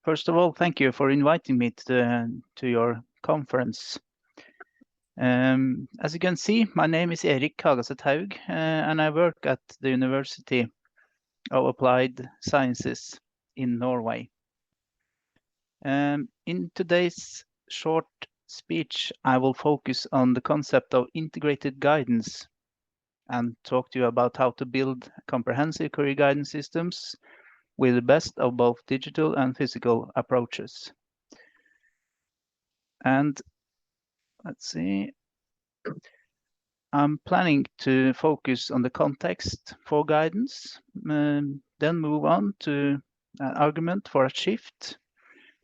First of all, thank you for inviting me to your conference. As you can see, my name is Erik Hagaseth Haug, and I work at the University of Applied Sciences in Norway. In today's short speech, I will focus on the concept of integrated guidance and talk to you about how to build comprehensive career guidance systems with the best of both digital and physical approaches. And let's see, I'm planning to focus on the context for guidance, then move on to an argument for a shift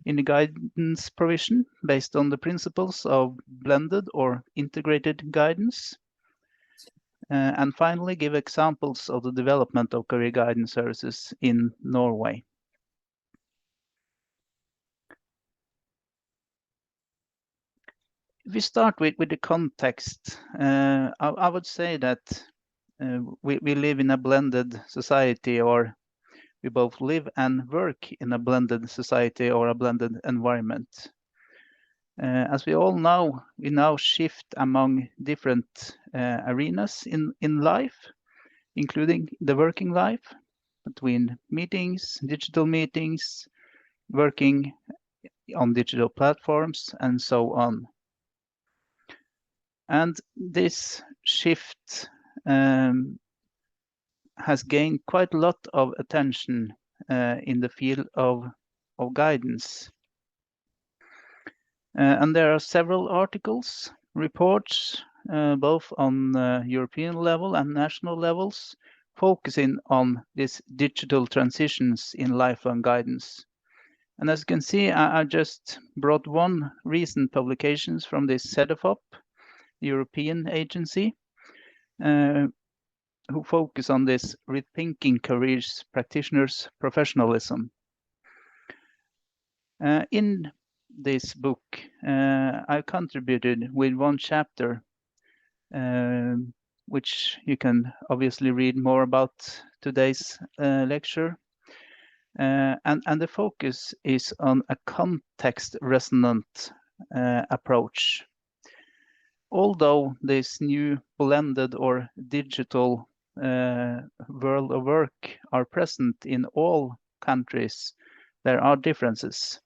in the guidance provision based on the principles of blended or integrated guidance. And finally, give examples of the development of career guidance services in Norway. If we start with the context, I would say that we live in a blended society, or we both live and work in a blended society or a blended environment. As we all know, we now shift among different arenas in life, including the working life, between meetings, digital meetings, working on digital platforms, and so on. And this shift has gained quite a lot of attention in the field of guidance. And there are several articles, reports, both on European level and national levels, focusing on these digital transitions in lifelong guidance. And as you can see, I just brought one recent publications from this CEDEFOP, European agency, who focus on this rethinking careers practitioners' professionalism. In this book, I contributed with one chapter, which you can obviously read more about today's lecture. And the focus is on a context-resonant approach. Although this new blended or digital world of work are present in all countries, there are differences.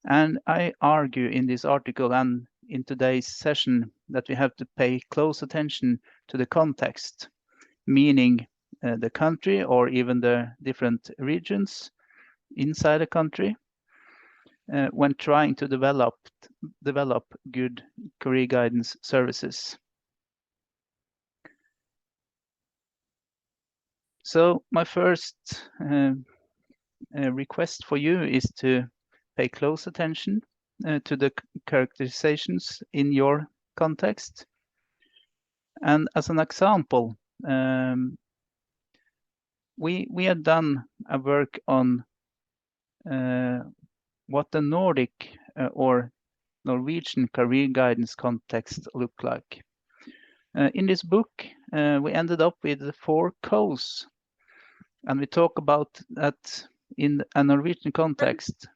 And I argue in this article and in today's session that we have to pay close attention to the context, meaning the country or even the different regions inside a country, when trying to develop good career guidance services. So my first request for you is to pay close attention to the characterizations in your context. And as an example, we have done a work on what the Nordic or Norwegian career guidance context look like. In this book, we ended up with the 4 codes, and we talk about that in a Norwegian context.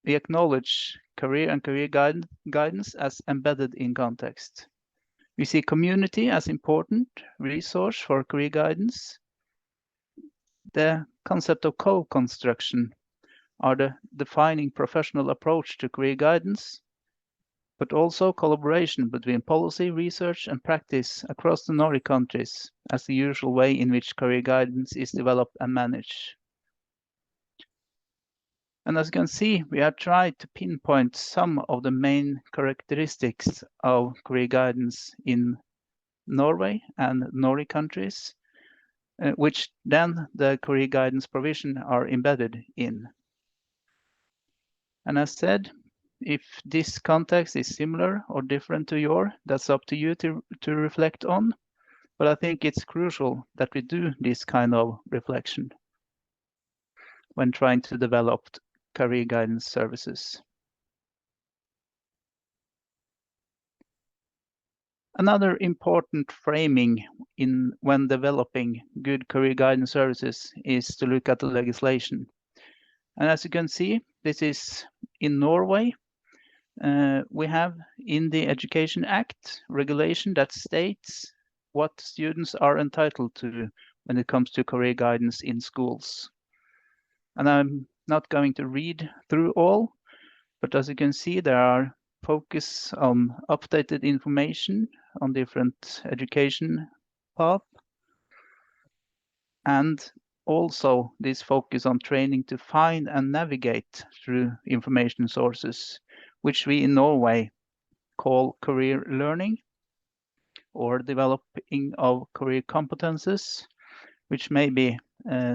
We acknowledge career and career guidance as embedded in context. We see community as important resource for career guidance. The concept of co-construction are the defining professional approach to career guidance, but also collaboration between policy, research, and practice across the Nordic countries as the usual way in which career guidance is developed and managed. And as you can see, we have tried to pinpoint some of the main characteristics of career guidance in Norway and Nordic countries, which then the career guidance provision are embedded in. And as said, if this context is similar or different to your, that's up to you to reflect on. But I think it's crucial that we do this kind of reflection when trying to develop career guidance services. Another important framing when developing good career guidance services is to look at the legislation. And as you can see, this is in Norway. We have in the Education Act regulation that states what students are entitled to when it comes to career guidance in schools. And I'm not going to read through all, but as you can see, there are focus on updated information on different education paths, and also this focus on training to find and navigate through information sources, which we in Norway call career learning or developing of career competences, which maybe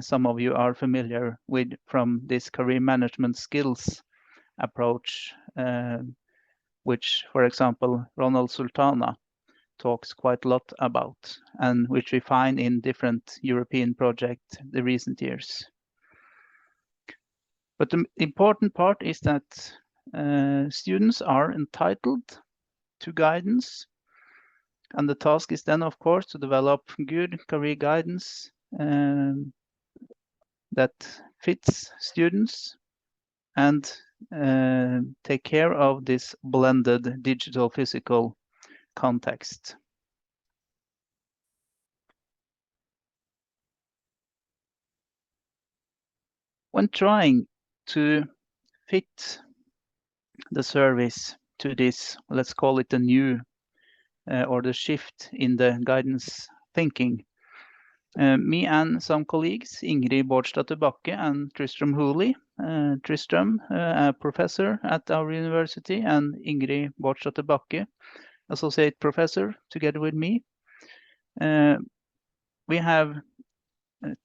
some of you are familiar with from this career management skills approach, which, for example, Ronald Sultana talks quite a lot about, and which we find in different European projects the recent years. But the important part is that students are entitled to guidance, and the task is then, of course, to develop good career guidance that fits students and take care of this blended digital physical context. When trying to fit the service to this, let's call it the new or the shift in the guidance thinking, me and some colleagues, Ingrid Bårdstad Bakke and Tristram Hooley, Tristram, a professor at our university, and Ingrid Bårdstad Bakke, associate professor, together with me. We have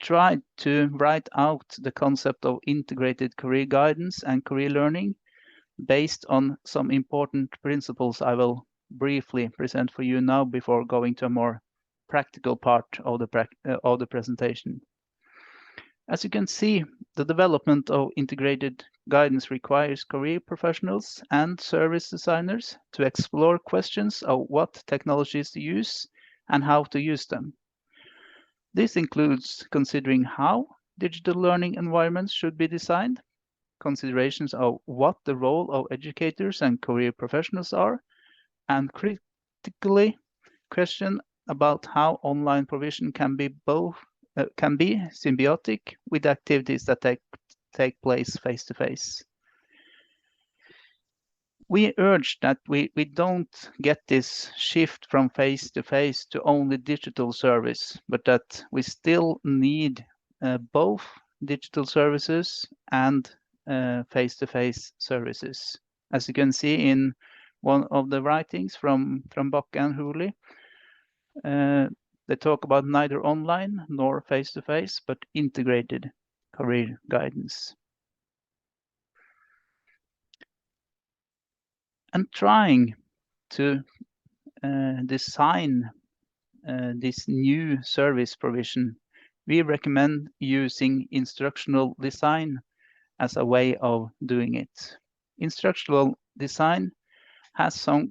tried to write out the concept of integrated career guidance and career learning based on some important principles I will briefly present for you now before going to a more practical part of the presentation. As you can see, the development of integrated guidance requires career professionals and service designers to explore questions of what technologies to use and how to use them. This includes considering how digital learning environments should be designed, considerations of what the role of educators and career professionals are, and critically question about how online provision can be symbiotic with activities that take place face-to-face. We urge that we don't get this shift from face-to-face to only digital service, but that we still need both digital services and face-to-face services. As you can see in one of the writings from Bakke and Hooley, they talk about neither online nor face-to-face, but integrated career guidance. And trying to design this new service provision, we recommend using instructional design as a way of doing it. Instructional design has some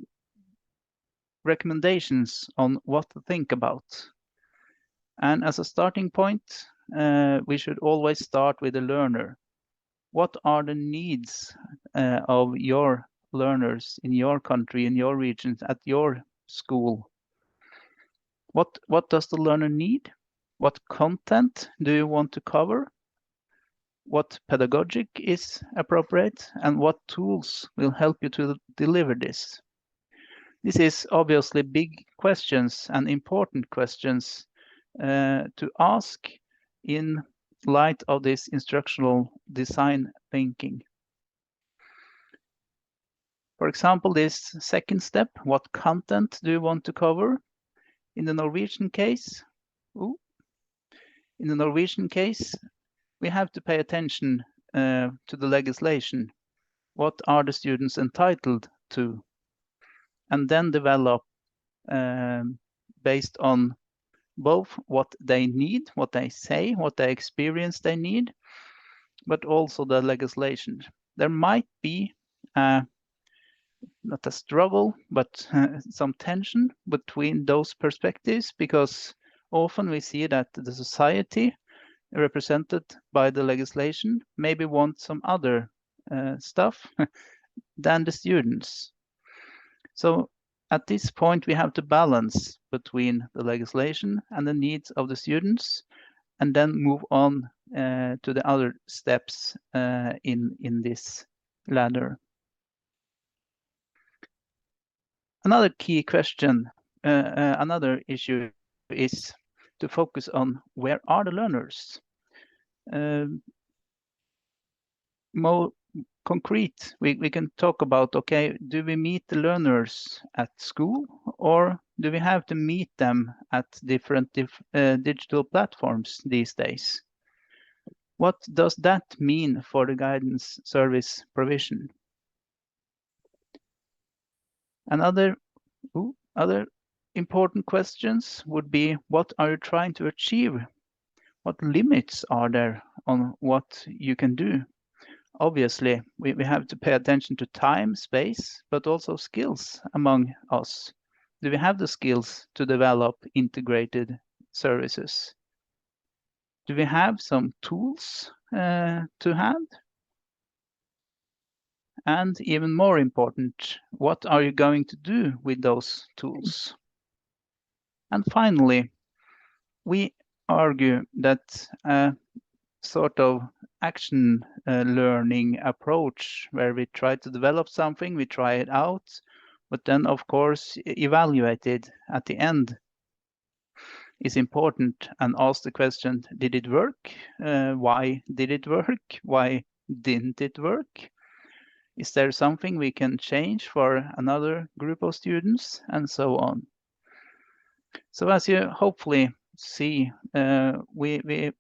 recommendations on what to think about. And as a starting point, we should always start with the learner. What are the needs of your learners in your country, in your region, at your school? What does the learner need? What content do you want to cover? What pedagogic is appropriate, and what tools will help you to deliver this? This is obviously big questions and important questions to ask in light of this instructional design thinking. For example, this second step, what content do you want to cover? In the Norwegian case, we have to pay attention to the legislation. What are the students entitled to? And then develop based on both what they need, what they say, what they experience they need, but also the legislation. There might be a not a struggle, but some tension between those perspectives, because often we see that the society represented by the legislation maybe wants some other stuff than the students. So at this point, we have to balance between the legislation and the needs of the students, and then move on to the other steps in this ladder. Another key question, another issue is to focus on where are the learners. More concrete, we can talk about, okay, do we meet the learners at school, or do we have to meet them at different digital platforms these days? What does that mean for the guidance service provision? Other important questions would be, what are you trying to achieve? What limits are there on what you can do? Obviously, we have to pay attention to time, space, but also skills among us. Do we have the skills to develop integrated services? Do we have some tools to hand? And even more important, what are you going to do with those tools? And finally, we argue that a sort of action learning approach, where we try to develop something, we try it out, but then of course evaluate it at the end, is important, and ask the question, did it work? Why did it work? Why didn't it work? Is there something we can change for another group of students, and so on? So as you hopefully see, we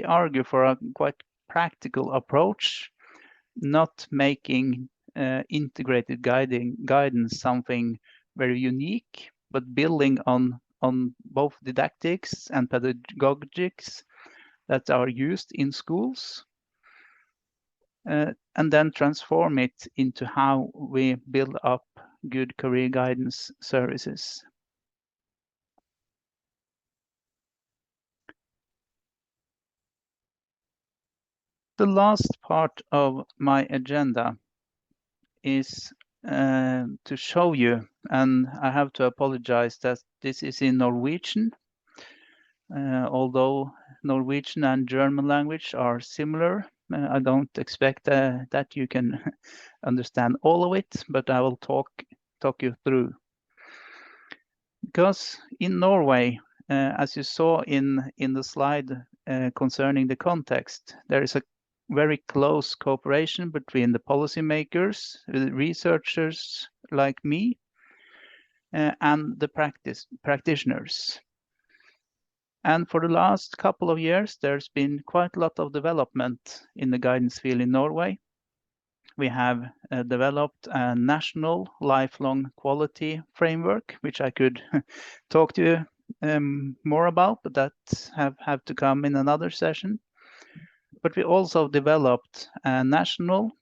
argue for a quite practical approach, not making integrated guidance something very unique, but building on both didactics and pedagogics that are used in schools, and then transform it into how we build up good career guidance services. The last part of my agenda is to show you, and I have to apologize that this is in Norwegian, although Norwegian and German language are similar. I don't expect that you can understand all of it, but I will talk you through. Because in Norway, as you saw in the slide concerning the context, there is a very close cooperation between the policymakers, the researchers like me, and the practitioners. And for the last couple of years, there's been quite a lot of development in the guidance field in Norway. We have developed a national lifelong quality framework, which I could talk to you more about, but that have to come in another session. But we also developed a national,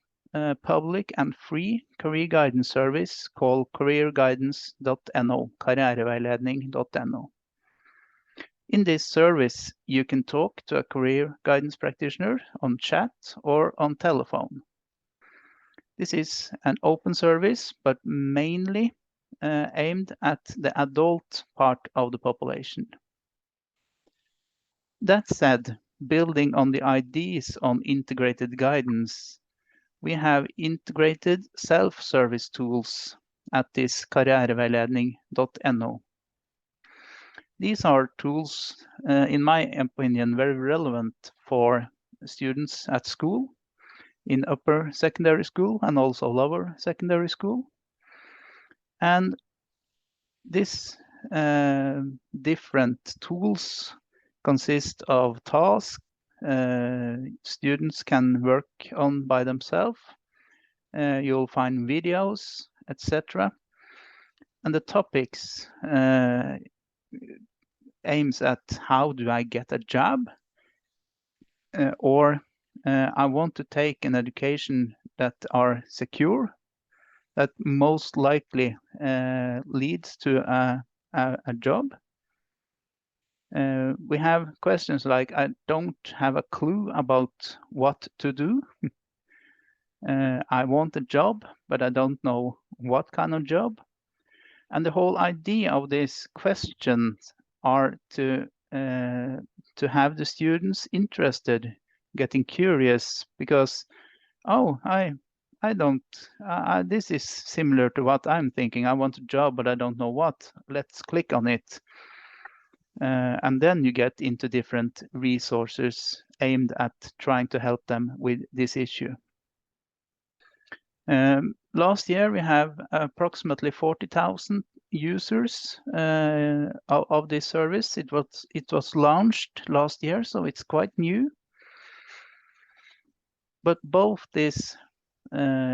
public and free career guidance service called careerguidance.no, karriereveiledning.no. In this service, you can talk to a career guidance practitioner on chat or on telephone. This is an open service, but mainly aimed at the adult part of the population. That said, building on the ideas on integrated guidance, we have integrated self-service tools at this karriereveiledning.no. These are tools, in my opinion, very relevant for students at school, in upper secondary school and also lower secondary school. And this different tools consist of tasks students can work on by themselves. You'll find videos, etc. And the topics aims at how do I get a job, or I want to take an education that are secure, that most likely leads to a job. We have questions like, I don't have a clue about what to do. I want a job, but I don't know what kind of job. And the whole idea of these questions are to have the students interested, getting curious, because, oh, I don't, this is similar to what I'm thinking. I want a job, but I don't know what. Let's click on it. And then you get into different resources aimed at trying to help them with this issue. Last year, we have approximately 40,000 users of this service. It was launched last year, so it's quite new. But both this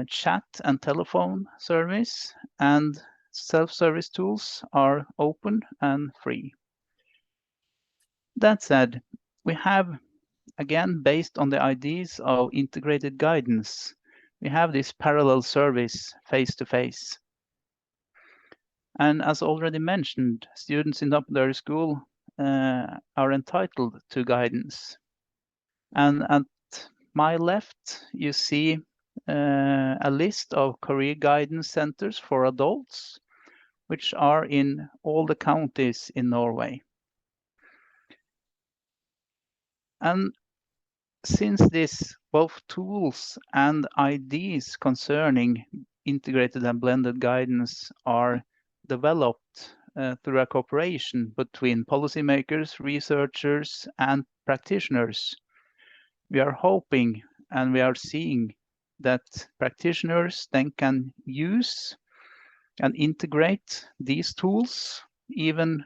chat and telephone service and self-service tools are open and free. That said, we have, again, based on the ideas of integrated guidance, we have this parallel service face-to-face. And as already mentioned, students in secondary school are entitled to guidance. And at my left, you see a list of career guidance centers for adults, which are in all the counties in Norway. And since this, both tools and ideas concerning integrated and blended guidance are developed through a cooperation between policymakers, researchers, and practitioners, we are hoping and we are seeing that practitioners then can use and integrate these tools, even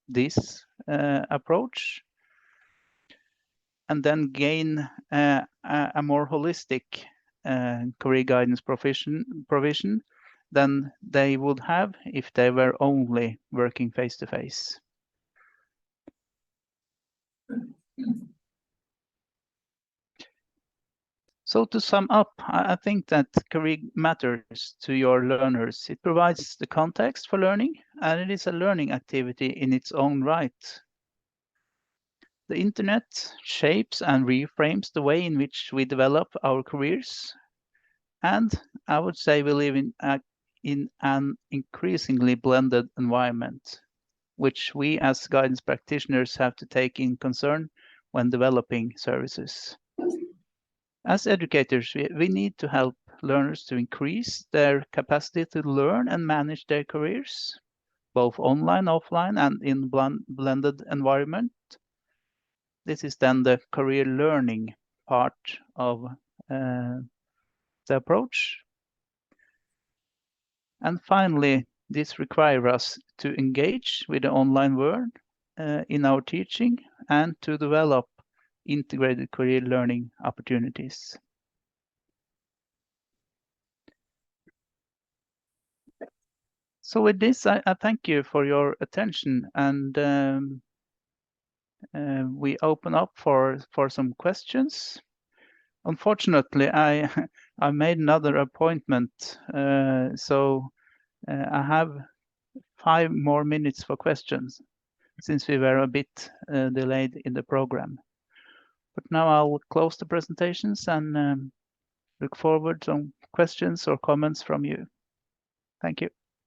this approach, and then gain a more holistic career guidance provision than they would have if they were only working face-to-face. So to sum up, I think that career matters to your learners. It provides the context for learning, and it is a learning activity in its own right. The internet shapes and reframes the way in which we develop our careers. And I would say we live in an increasingly blended environment, which we as guidance practitioners have to take in concern when developing services. As educators, we need to help learners to increase their capacity to learn and manage their careers, both online, offline, and in blended environment. This is then the career learning part of the approach. And finally, this requires us to engage with the online world in our teaching and to develop integrated career learning opportunities. So with this, I thank you for your attention, and we open up for some questions. Unfortunately, I made another appointment, so I have 5 more minutes for questions since we were a bit delayed in the program. But now I'll close the presentations and look forward to some questions or comments from you. Thank you.